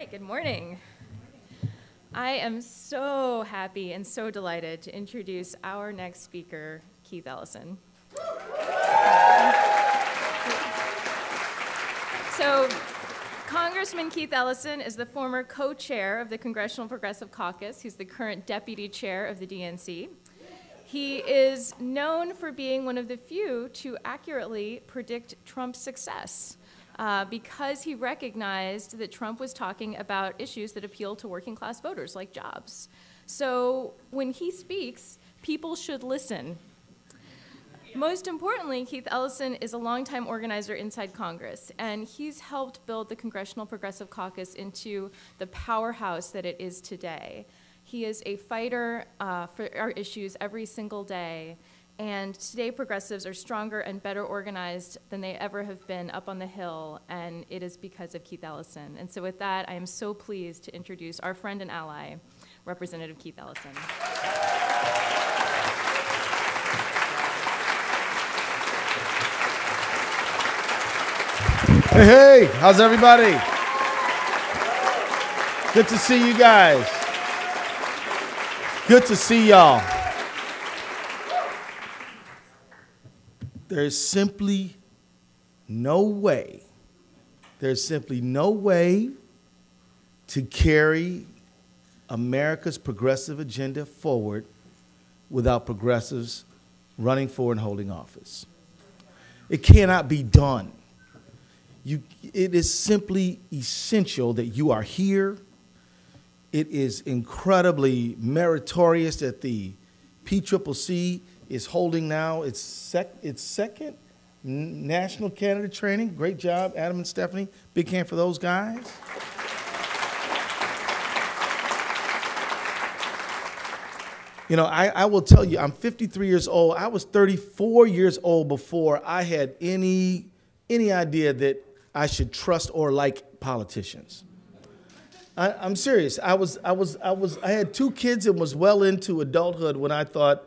Good morning. I am so happy and so delighted to introduce our next speaker, Keith Ellison. So, Congressman Keith Ellison is the former co-chair of the Congressional Progressive Caucus. He's the current deputy chair of the DNC. He is known for being one of the few to accurately predict Trump's success. Because he recognized that Trump was talking about issues that appeal to working class voters, like jobs. So when he speaks, people should listen. Most importantly, Keith Ellison is a longtime organizer inside Congress, and he's helped build the Congressional Progressive Caucus into the powerhouse that it is today. He is a fighter for our issues every single day. And today, progressives are stronger and better organized than they ever have been up on the Hill, and it is because of Keith Ellison. And so with that, I am so pleased to introduce our friend and ally, Representative Keith Ellison. Hey, how's everybody? Good to see you guys. Good to see y'all. There's simply no way to carry America's progressive agenda forward without progressives running for and holding office. It cannot be done. It is simply essential that you are here. It is incredibly meritorious that the PCCC is holding now its second national candidate training. Great job, Adam and Stephanie. Big hand for those guys. You know, I will tell you, I'm 53 years old. I was 34 years old before I had any idea that I should trust or like politicians. I'm serious. I had 2 kids and was well into adulthood when I thought,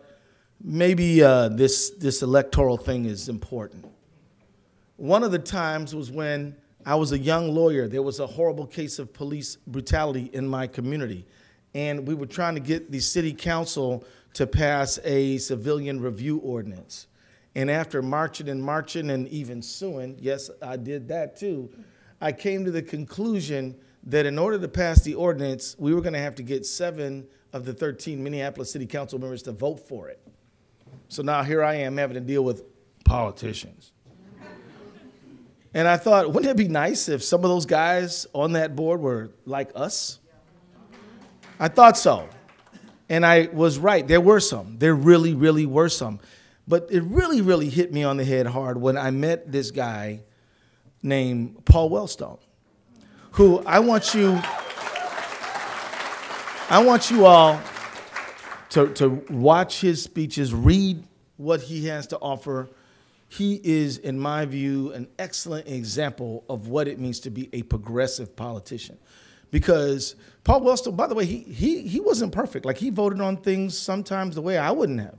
maybe this electoral thing is important. One of the times was when I was a young lawyer. There was a horrible case of police brutality in my community, and we were trying to get the city council to pass a civilian review ordinance. And after marching and even suing, yes, I did that too, I came to the conclusion that in order to pass the ordinance, we were going to have to get 7 of the 13 Minneapolis city council members to vote for it. So now here I am having to deal with politicians. And I thought, wouldn't it be nice if some of those guys on that board were like us? I thought so. And I was right. There were some. There really, really were some. But it really, really hit me on the head hard when I met this guy named Paul Wellstone, who I want you all to watch his speeches, read what he has to offer. He is, in my view, an excellent example of what it means to be a progressive politician. Because Paul Wellstone, by the way, he wasn't perfect. Like, he voted on things sometimes the way I wouldn't have.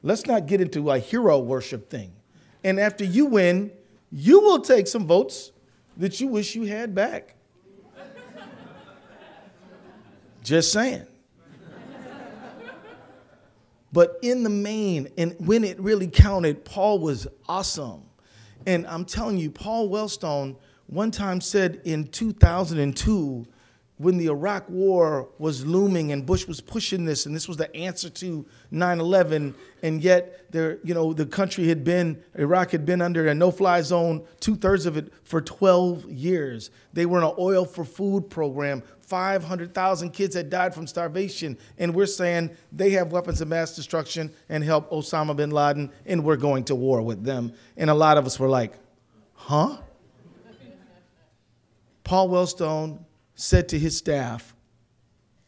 Let's not get into a hero worship thing. And after you win, you will take some votes that you wish you had back. Just saying. But in the main, and when it really counted, Paul was awesome. And I'm telling you, Paul Wellstone one time said in 2002, when the Iraq War was looming and Bush was pushing this, and this was the answer to 9/11, and yet the country had been, Iraq had been under a no-fly zone, 2/3 of it for 12 years. They were in an oil for food program. 500,000 kids had died from starvation, and we're saying they have weapons of mass destruction and help Osama bin Laden, and we're going to war with them. And a lot of us were like, huh? Paul Wellstone said to his staff,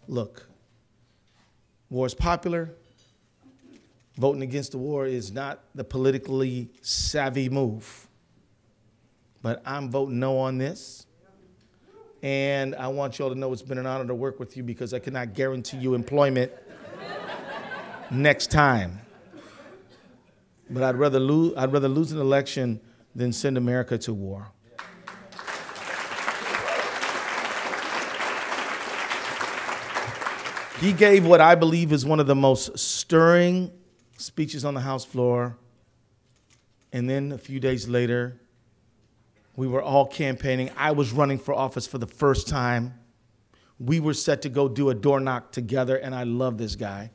look, war is popular. Voting against the war is not the politically savvy move. But I'm voting no on this. And I want you all to know it's been an honor to work with you because I cannot guarantee you employment next time. But I'd rather lose an election than send America to war. He gave what I believe is one of the most stirring speeches on the House floor. And then a few days later, we were all campaigning. I was running for office for the first time. We were set to go do a door knock together, and I love this guy.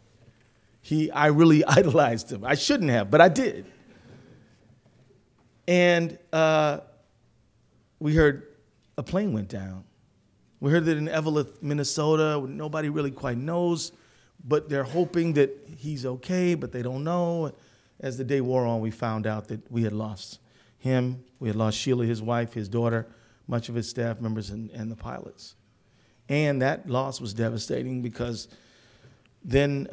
I really idolized him. I shouldn't have, but I did. And we heard a plane went down. We heard that in Evelyn, Minnesota, nobody really quite knows, but they're hoping that he's okay, but they don't know. As the day wore on, we found out that we had lost him. We had lost Sheila, his wife, his daughter, much of his staff members, and the pilots. And that loss was devastating because then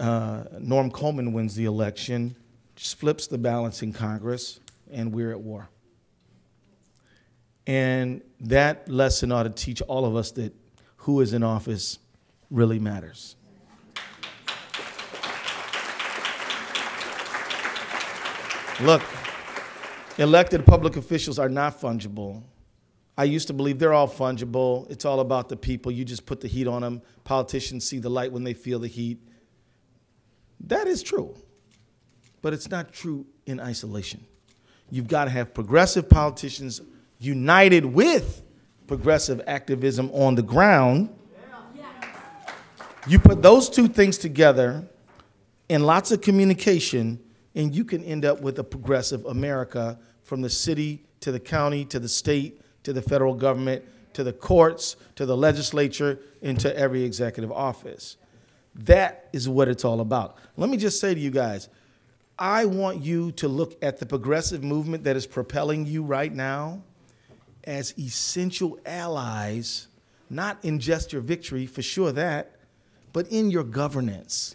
Norm Coleman wins the election, just flips the balance in Congress, and we're at war. And that lesson ought to teach all of us that who is in office really matters. Look, elected public officials are not fungible. I used to believe they're all fungible. It's all about the people. You just put the heat on them. Politicians see the light when they feel the heat. That is true, but it's not true in isolation. You've got to have progressive politicians united with progressive activism on the ground. You put those two things together in lots of communication, and you can end up with a progressive America from the city to the county to the state to the federal government to the courts to the legislature and to every executive office. That is what it's all about. Let me just say to you guys, I want you to look at the progressive movement that is propelling you right now as essential allies, not in just your victory, for sure that, but in your governance.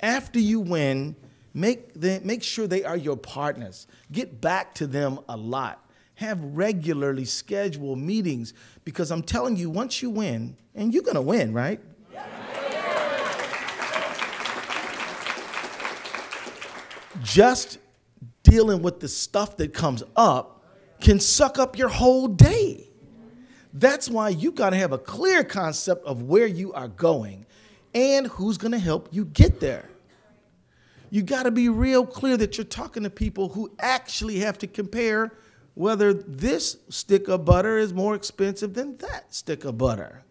After you win, make sure they are your partners. Get back to them a lot. Have regularly scheduled meetings, because I'm telling you, once you win, and you're gonna win, right? Just dealing with the stuff that comes up can suck up your whole day. That's why you got to have a clear concept of where you are going and who's going to help you get there. You got to be real clear that you're talking to people who actually have to compare whether this stick of butter is more expensive than that stick of butter.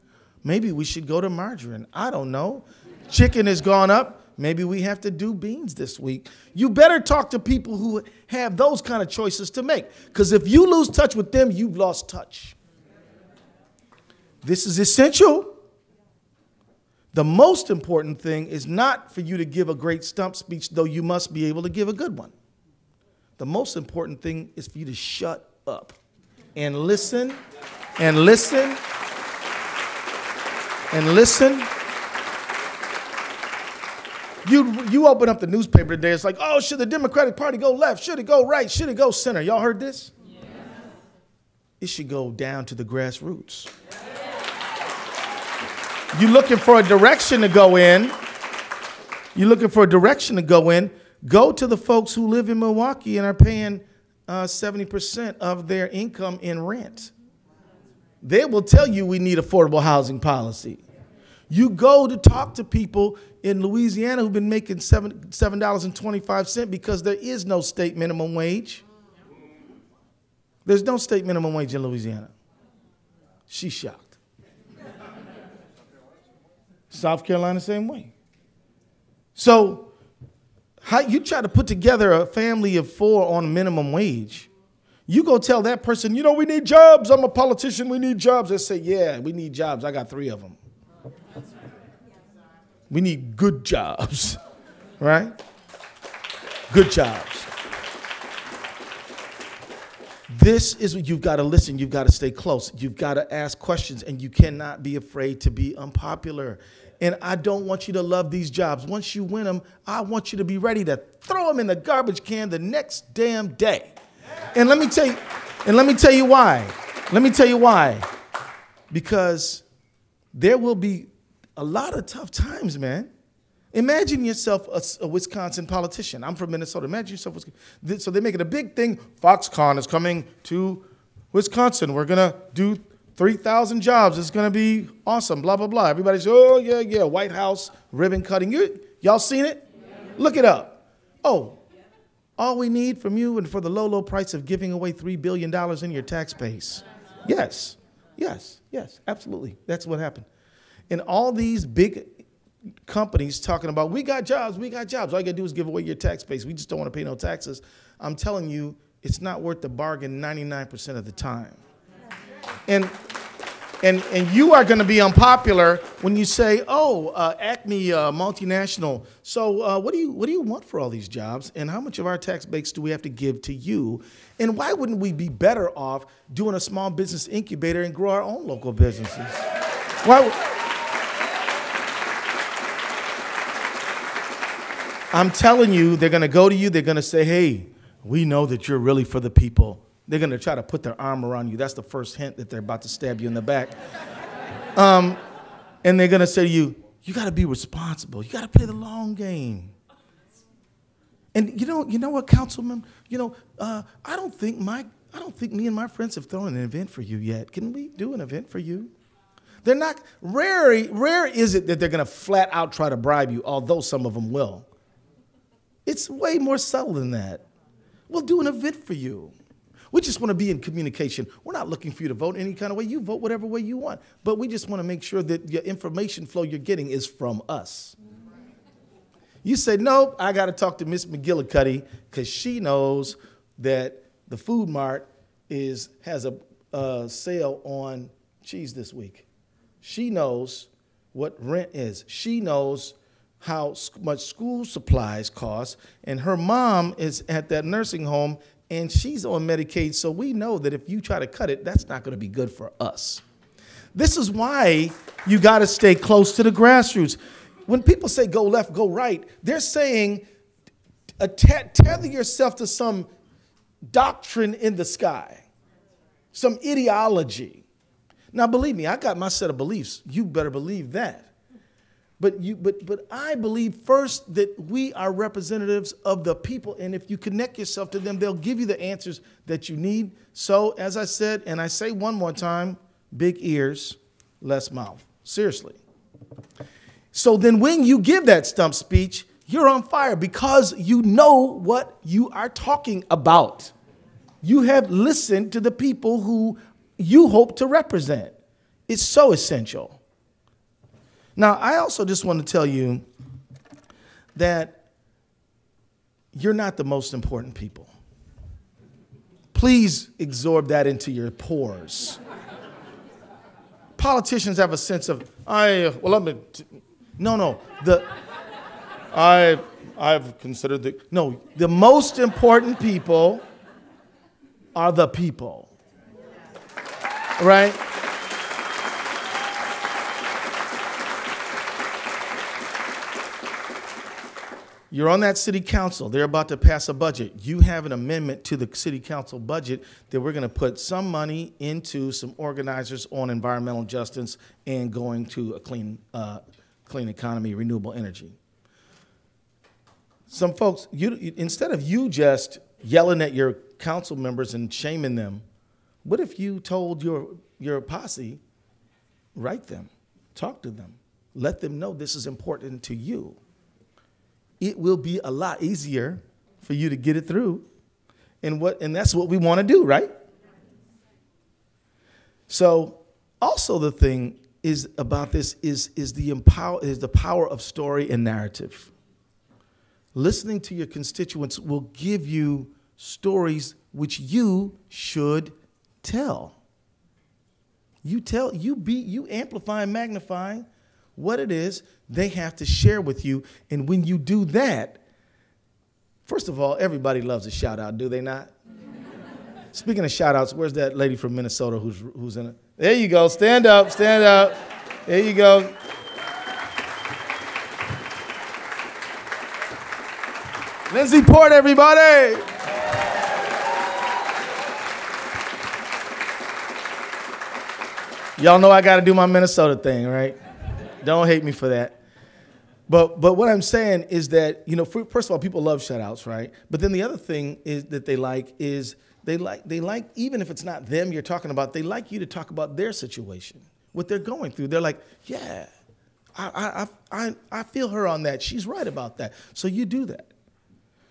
Maybe we should go to margarine. I don't know. Chicken has gone up. Maybe we have to do beans this week. You better talk to people who have those kind of choices to make, because if you lose touch with them, you've lost touch. This is essential. The most important thing is not for you to give a great stump speech, though you must be able to give a good one. The most important thing is for you to shut up and listen and listen and listen. You open up the newspaper today, it's like, oh, should the Democratic Party go left? Should it go right? Should it go center? Y'all heard this? Yeah. It should go down to the grassroots. Yeah. You're looking for a direction to go in. You're looking for a direction to go in. Go to the folks who live in Milwaukee and are paying 70% of their income in rent. They will tell you we need affordable housing policy. You go to talk to people in Louisiana who've been making $7.25 because there is no state minimum wage. There's no state minimum wage in Louisiana. She's shocked. South Carolina, same way. So how you try to put together a family of 4 on minimum wage, you go tell that person, you know, we need jobs. I'm a politician. We need jobs. They say, yeah, we need jobs. I got 3 of them. We need good jobs, right? Good jobs. This is what you've got to listen. You've got to stay close. You've got to ask questions, and you cannot be afraid to be unpopular. And I don't want you to love these jobs. Once you win them, I want you to be ready to throw them in the garbage can the next damn day. And let me tell you why. Let me tell you why. Because there will be a lot of tough times, man. Imagine yourself a Wisconsin politician. I'm from Minnesota. Imagine yourself. So they make it a big thing. Foxconn is coming to Wisconsin. We're going to do 3,000 jobs. It's going to be awesome, blah, blah, blah. Everybody's, oh, yeah, yeah, White House, ribbon cutting. Y'all seen it? Yeah. Look it up. Oh, all we need from you and for the low, low price of giving away $3 billion in your tax base. Yes, yes, yes, absolutely. That's what happened. And all these big companies talking about, we got jobs, we got jobs. All you got to do is give away your tax base. We just don't want to pay no taxes. I'm telling you, it's not worth the bargain 99% of the time. And you are going to be unpopular when you say, oh, Acme multinational. So what do you want for all these jobs? And how much of our tax base do we have to give to you? And why wouldn't we be better off doing a small business incubator and grow our own local businesses? I'm telling you, they're going to go to you. They're going to say, hey, we know that you're really for the people. They're going to try to put their arm around you. That's the first hint that they're about to stab you in the back. And they're going to say to you, you got to be responsible. You got to play the long game. And you know what, Councilman? I don't think me and my friends have thrown an event for you yet. Can we do an event for you? They're not, rare is it that they're going to flat out try to bribe you, although some of them will. It's way more subtle than that. We'll do an event for you. We just want to be in communication. We're not looking for you to vote any kind of way. You vote whatever way you want. But we just want to make sure that your information flow you're getting is from us. You say, no, I got to talk to Miss McGillicuddy because she knows that the Food Mart has a sale on cheese this week. She knows what rent is. She knows how much school supplies cost. And her mom is at that nursing home and she's on Medicaid, so we know that if you try to cut it, that's not going to be good for us. This is why you got to stay close to the grassroots. When people say go left, go right, they're saying tether yourself to some doctrine in the sky, some ideology. Now, believe me, I got my set of beliefs. You better believe that. But I believe first that we are representatives of the people, and if you connect yourself to them, they'll give you the answers that you need. So, as I said, and I say one more time, big ears, less mouth. Seriously. So then when you give that stump speech, you're on fire because you know what you are talking about. You have listened to the people who you hope to represent. It's so essential. Now, I also just want to tell you that you're not the most important people. Please absorb that into your pores. Politicians have a sense of, I've considered the most important people are the people, right? You're on that city council. They're about to pass a budget. You have an amendment to the city council budget that we're going to put some money into some organizers on environmental justice and going to a clean economy, renewable energy. Some folks, instead of you just yelling at your council members and shaming them, what if you told your posse, write them, talk to them, let them know this is important to you? It will be a lot easier for you to get it through. And that's what we want to do, right? So also the thing is about this is the power of story and narrative. Listening to your constituents will give you stories which you should tell. You amplify and magnify what it is they have to share with you. And when you do that, first of all, everybody loves a shout out, do they not? Speaking of shout outs, where's that lady from Minnesota who's in it? There you go. Stand up, stand up. There you go. Lindsay Port, everybody. Y'all know I got to do my Minnesota thing, right? Don't hate me for that. But what I'm saying is that, first of all, people love shout outs, right? But then the other thing is that they like is They like, even if it's not them you're talking about, they like you to talk about their situation, what they're going through. They're like, yeah, I feel her on that. She's right about that. So you do that.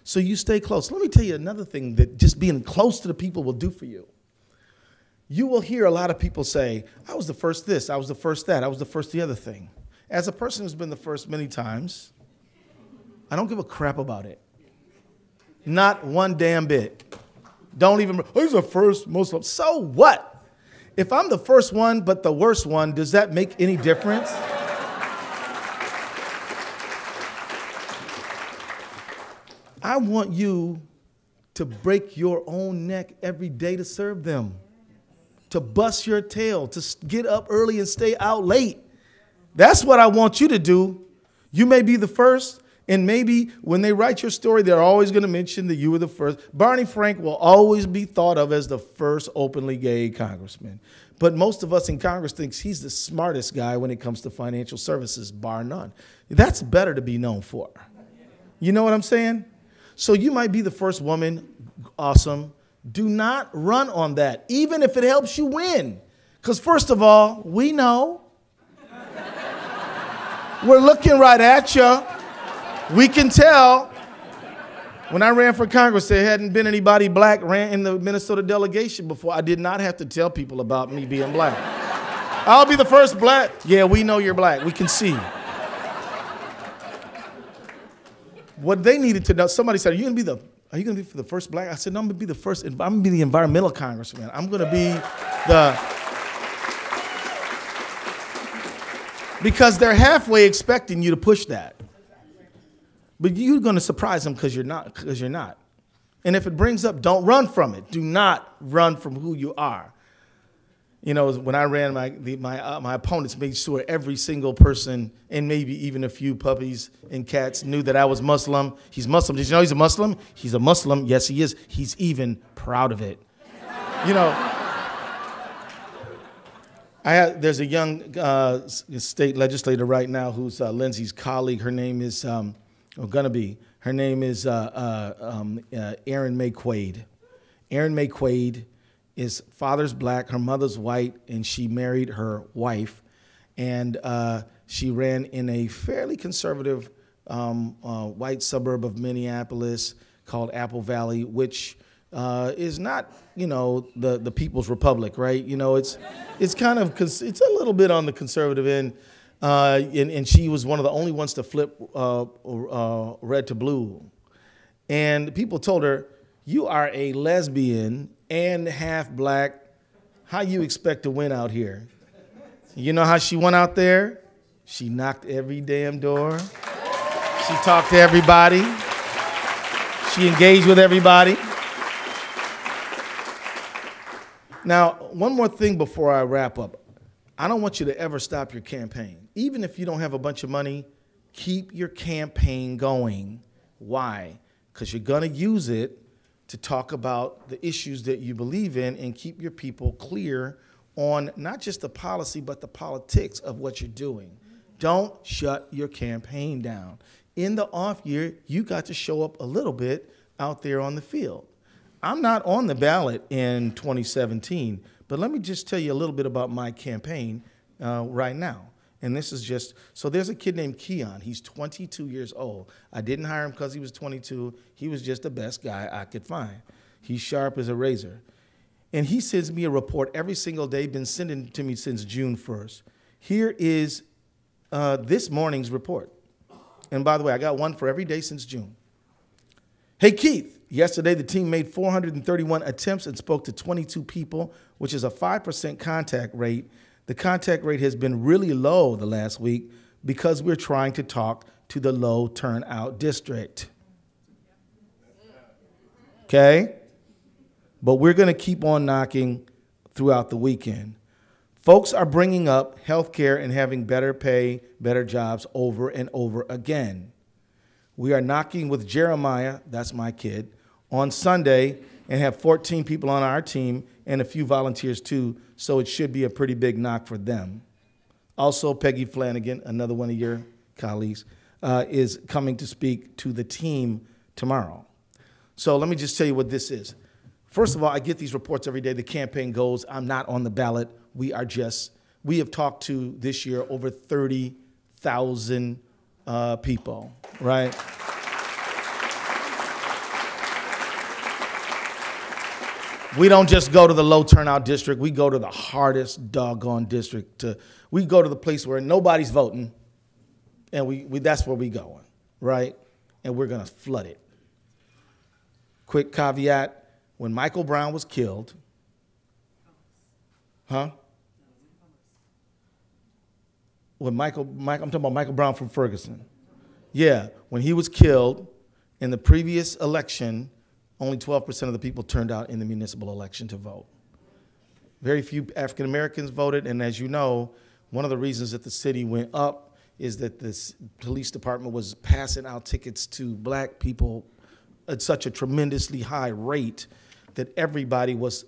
So you stay close. Let me tell you another thing that just being close to the people will do for you. You will hear a lot of people say, I was the first this, I was the first that, I was the first the other thing. As a person who's been the first many times, I don't give a crap about it. Not one damn bit. Don't even, he's the first Muslim. So what? If I'm the first one but the worst one, does that make any difference? I want you to break your own neck every day to serve them, to bust your tail, to get up early and stay out late. That's what I want you to do. You may be the first, and maybe when they write your story, they're always going to mention that you were the first. Barney Frank will always be thought of as the first openly gay congressman. But most of us in Congress thinks he's the smartest guy when it comes to financial services, bar none. That's better to be known for. You know what I'm saying? So you might be the first woman, awesome. Do not run on that, even if it helps you win. Because first of all, we know. We're looking right at you. We can tell. When I ran for Congress, there hadn't been anybody black ran in the Minnesota delegation before. I did not have to tell people about me being black. I'll be the first black. Yeah, we know you're black. We can see. What they needed to know, somebody said, are you going to be the first black? I said, no, I'm going to be the first. I'm going to be the environmental congressman. I'm going to be because they're halfway expecting you to push that. But you're going to surprise them because you're not. And if it brings up, don't run from it. Do not run from who you are. You know, when I ran, my opponents made sure every single person, and maybe even a few puppies and cats, knew that I was Muslim. He's Muslim. Did you know he's a Muslim? He's a Muslim. Yes, he is. He's even proud of it. You know, there's a young state legislator right now who's Lindsay's colleague. Her name is, Her name is Erin May Quaid. Erin May Quaid. His father's black, her mother's white, and she married her wife. And she ran in a fairly conservative white suburb of Minneapolis called Apple Valley, which is not, you know, the People's Republic, right? You know, it's kind of, it's a little bit on the conservative end. And she was one of the only ones to flip red to blue. And people told her, you are a lesbian and half black. How you expect to win out here? You know how she went out there? She knocked every damn door. She talked to everybody. She engaged with everybody. Now, one more thing before I wrap up. I don't want you to ever stop your campaign. Even if you don't have a bunch of money, keep your campaign going. Why? Because you're going to use it to talk about the issues that you believe in and keep your people clear on not just the policy, but the politics of what you're doing. Don't shut your campaign down. In the off year, you got to show up a little bit out there on the field. I'm not on the ballot in 2017, but let me just tell you a little bit about my campaign right now. And this is just, so there's a kid named Keon. He's 22 years old. I didn't hire him because he was 22. He was just the best guy I could find. He's sharp as a razor. And he sends me a report every single day, been sending it to me since June 1st. Here is this morning's report. And by the way, I got one for every day since June. Hey, Keith, yesterday the team made 431 attempts and spoke to 22 people, which is a 5% contact rate. The contact rate has been really low the last week because we're trying to talk to the low turnout district. Okay? But we're going to keep on knocking throughout the weekend. Folks are bringing up health care and having better pay, better jobs over and over again. We are knocking with Jeremiah, that's my kid, on Sunday and have 14 people on our team and a few volunteers too, so it should be a pretty big knock for them. Also, Peggy Flanagan, another one of your colleagues, is coming to speak to the team tomorrow. So let me just tell you what this is. First of all, I get these reports every day. The campaign goes, I'm not on the ballot. We have talked to this year over 30,000 people, right? We don't just go to the low turnout district. We go to the hardest doggone district. We go to the place where nobody's voting, and that's where we going, right? And we're going to flood it. Quick caveat, when Michael Brown was killed, I'm talking about Michael Brown from Ferguson. Yeah, when he was killed in the previous election, only 12% of the people turned out in the municipal election to vote. Very few African Americans voted, and as you know, one of the reasons that the city went up is that the police department was passing out tickets to black people at such a tremendously high rate that everybody was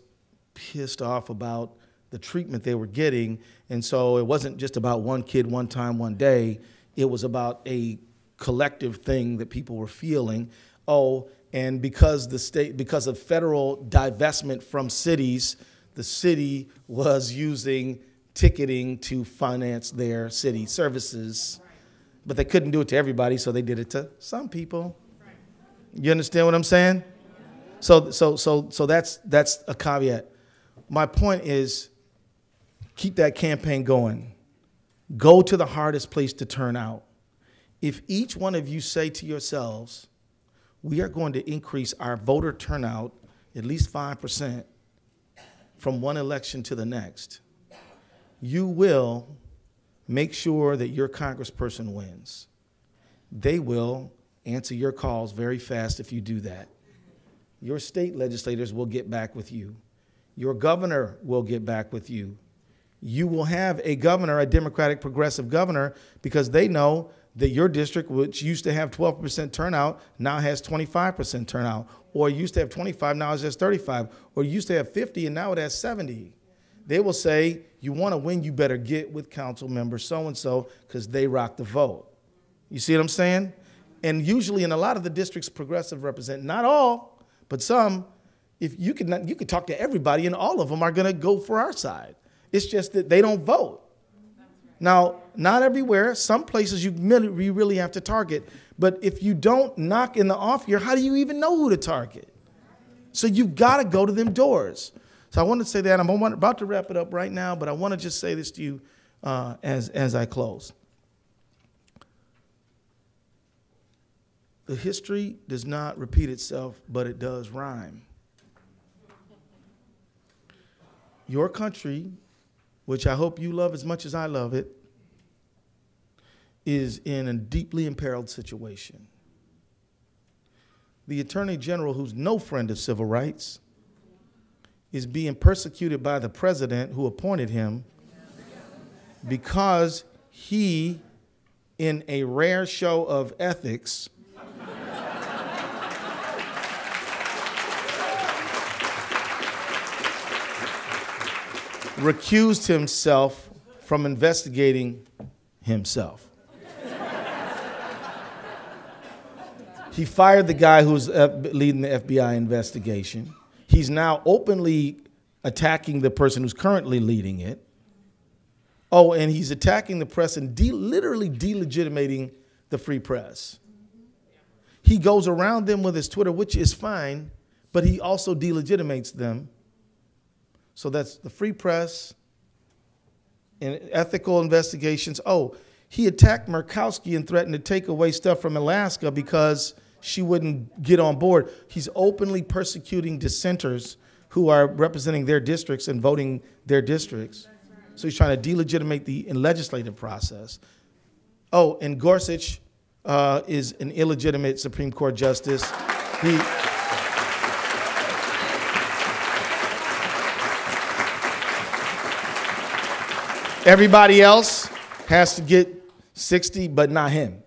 pissed off about the treatment they were getting. And so it wasn't just about one kid, one time, one day. It was about a collective thing that people were feeling. Oh, and because of federal divestment from cities, the city was using ticketing to finance their city services. But they couldn't do it to everybody, so they did it to some people. You understand what I'm saying? So that's a caveat. My point is, keep that campaign going. Go to the hardest place to turn out. If each one of you say to yourselves, we are going to increase our voter turnout at least 5% from one election to the next, you will make sure that your congressperson wins. They will answer your calls very fast if you do that. Your state legislators will get back with you. Your governor will get back with you. You will have a governor, a Democratic progressive governor, because they know that your district, which used to have 12% turnout, now has 25% turnout. Or used to have 25, now it has 35. Or used to have 50, and now it has 70. They will say, you want to win, you better get with council member so-and-so because they rock the vote. You see what I'm saying? And usually in a lot of the districts progressive represent, not all, but some, if you could talk to everybody and all of them are going to go for our side. It's just that they don't vote. Now, not everywhere. Some places you really have to target. But if you don't knock in the off year, how do you even know who to target? So you've got to go to them doors. So I want to say that. I'm about to wrap it up right now, but I want to just say this to you as I close. The history does not repeat itself, but it does rhyme. Your country, which I hope you love as much as I love it, is in a deeply imperiled situation. The Attorney General, who's no friend of civil rights, is being persecuted by the president who appointed him because he, in a rare show of ethics, recused himself from investigating himself. He fired the guy who's leading the FBI investigation. He's now openly attacking the person who's currently leading it. Oh, and he's attacking the press and literally delegitimating the free press. He goes around them with his Twitter, which is fine, but he also delegitimates them. So that's the free press and ethical investigations. Oh, he attacked Murkowski and threatened to take away stuff from Alaska because she wouldn't get on board. He's openly persecuting dissenters who are representing their districts and voting their districts. So he's trying to delegitimate the legislative process. Oh, and Gorsuch is an illegitimate Supreme Court justice. Everybody else has to get 60, but not him,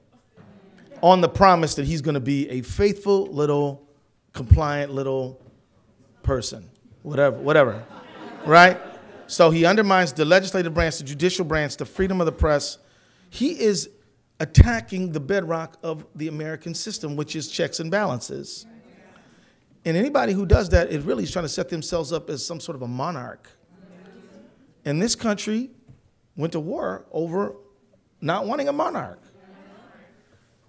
on the promise that he's going to be a faithful little, compliant little person, whatever, right? So he undermines the legislative branch, the judicial branch, the freedom of the press. He is attacking the bedrock of the American system, which is checks and balances. And anybody who does that is really trying to set themselves up as some sort of a monarch. And this country went to war over not wanting a monarch.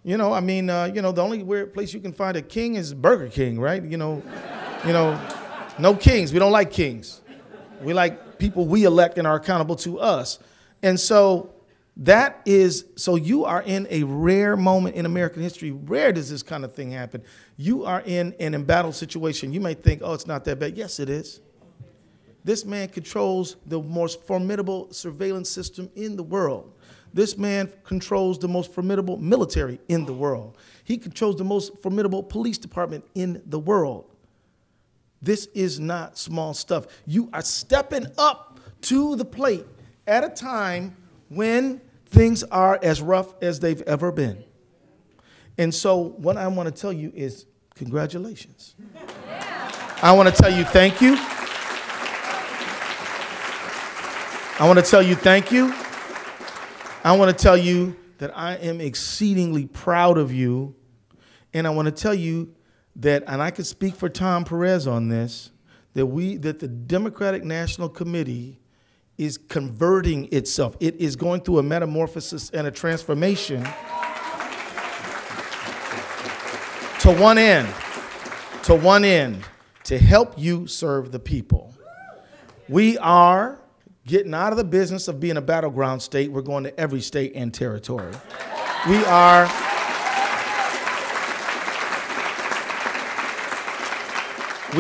You know, I mean, the only weird place you can find a king is Burger King, right? No kings. We don't like kings. We like people we elect and are accountable to us. And so so you are in a rare moment in American history. Rare does this kind of thing happen. You are in an embattled situation. You may think, oh, it's not that bad. Yes, it is. This man controls the most formidable surveillance system in the world. This man controls the most formidable military in the world. He controls the most formidable police department in the world. This is not small stuff. You are stepping up to the plate at a time when things are as rough as they've ever been. And so what I want to tell you is congratulations. I want to tell you thank you. I want to tell you thank you. I want to tell you that I am exceedingly proud of you. And I want to tell you that, and I can speak for Tom Perez on this, that the Democratic National Committee is converting itself. It is going through a metamorphosis and a transformation to one end, to help you serve the people. We are getting out of the business of being a battleground state. We're going to every state and territory. We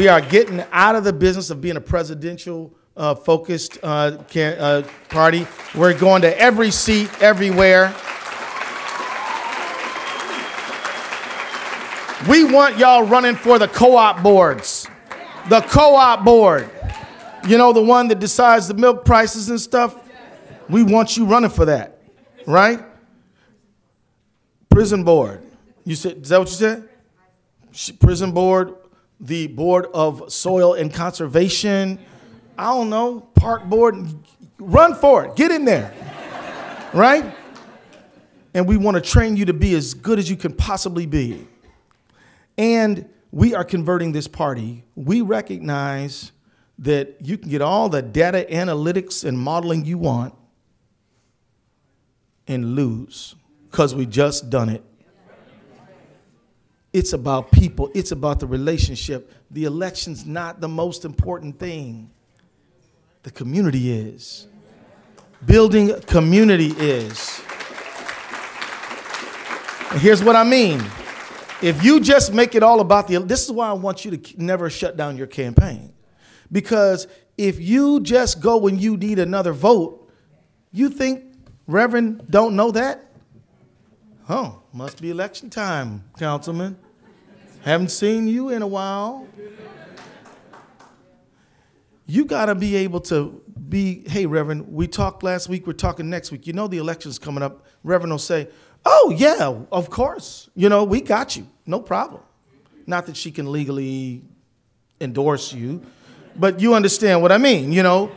are getting out of the business of being a presidential focused party. We're going to every seat, everywhere. We want y'all running for the co-op boards. The co-op board. You know, the one that decides the milk prices and stuff. We want you running for that, right? Prison board. You said, is that what you said? Prison board, the board of soil and conservation. I don't know, park board, run for it, get in there, right? And we want to train you to be as good as you can possibly be. And we are converting this party. We recognize that you can get all the data analytics and modeling you want and lose because we just done it. It's about people. It's about the relationship. The election's not the most important thing. The community is. Building community is. And here's what I mean. If you just make it all about this is why I want you to never shut down your campaign. Because if you just go when you need another vote, you think Reverend don't know that? Oh, must be election time, Councilman. Haven't seen you in a while. You got to be able to be, hey, Reverend, we talked last week, we're talking next week. You know the election's coming up. Reverend will say, oh, yeah, of course. You know, we got you. No problem. Not that she can legally endorse you, but you understand what I mean. You know,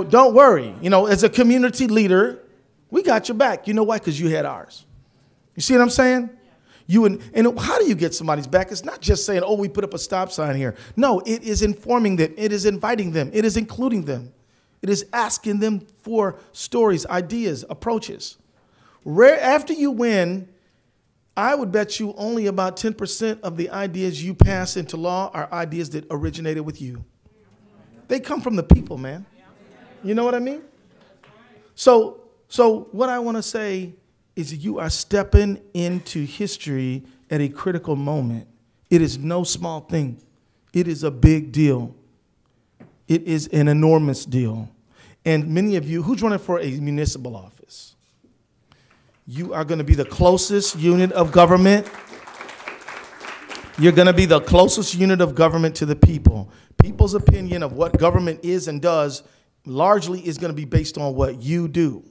don't worry. You know, as a community leader, we got your back. You know why? Because you had ours. You see what I'm saying? And how do you get somebody's back? It's not just saying, oh, we put up a stop sign here. No, it is informing them. It is inviting them. It is including them. It is asking them for stories, ideas, approaches. After you win, I would bet you only about 10% of the ideas you pass into law are ideas that originated with you. They come from the people, man. You know what I mean? So what I want to say is you are stepping into history at a critical moment. It is no small thing. It is a big deal. It is an enormous deal. And many of you, who's running for a municipal office? You are going to be the closest unit of government. You're going to be the closest unit of government to the people. People's opinion of what government is and does largely is going to be based on what you do.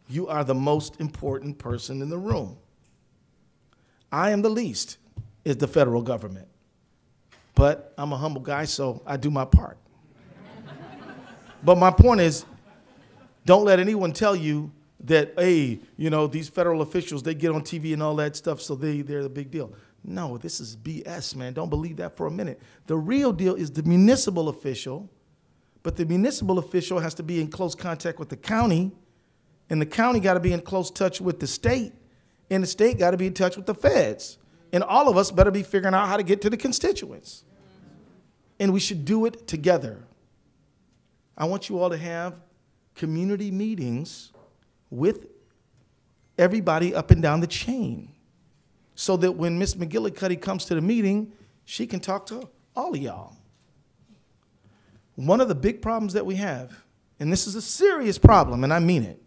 You are the most important person in the room. I am the least, is the federal government. But I'm a humble guy, so I do my part. But my point is, don't let anyone tell you that, hey, you know, these federal officials, they get on TV and all that stuff, so they're the big deal. No, this is BS, man. Don't believe that for a minute. The real deal is the municipal official, but the municipal official has to be in close contact with the county, and the county got to be in close touch with the state, and the state got to be in touch with the feds. And all of us better be figuring out how to get to the constituents. And we should do it together. I want you all to have community meetings with everybody up and down the chain, so that when Miss McGillicuddy comes to the meeting, she can talk to all of y'all. One of the big problems that we have, and this is a serious problem, and I mean it,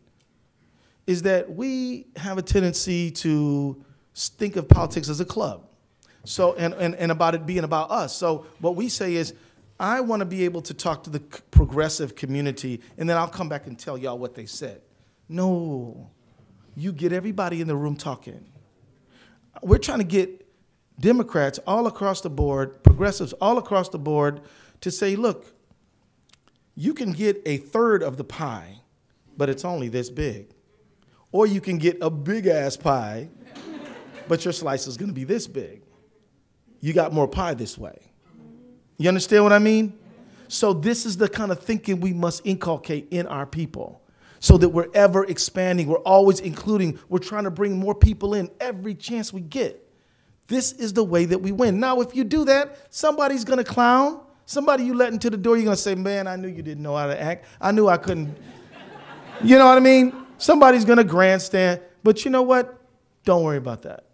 is that we have a tendency to think of politics as a club. So, and about it being about us. So what we say is, I want to be able to talk to the progressive community, and then I'll come back and tell y'all what they said. No, you get everybody in the room talking. We're trying to get Democrats all across the board, progressives all across the board, to say, look, you can get a third of the pie, but it's only this big. Or you can get a big-ass pie, but your slice is going to be this big. You got more pie this way. You understand what I mean? So this is the kind of thinking we must inculcate in our people, so that we're ever expanding, we're always including, we're trying to bring more people in every chance we get. This is the way that we win. Now, if you do that, somebody's going to clown. Somebody you let into the door, you're going to say, man, I knew you didn't know how to act. I knew I couldn't. You know what I mean? Somebody's going to grandstand. But you know what? Don't worry about that.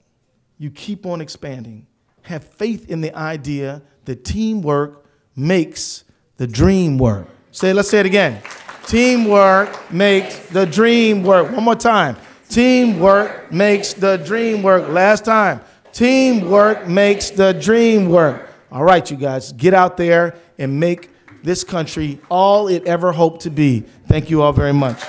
You keep on expanding. Have faith in the idea that teamwork makes the dream work. Let's say it again. Teamwork makes the dream work. One more time. Teamwork makes the dream work. Last time. Teamwork makes the dream work. All right, you guys, get out there and make this country all it ever hoped to be. Thank you all very much.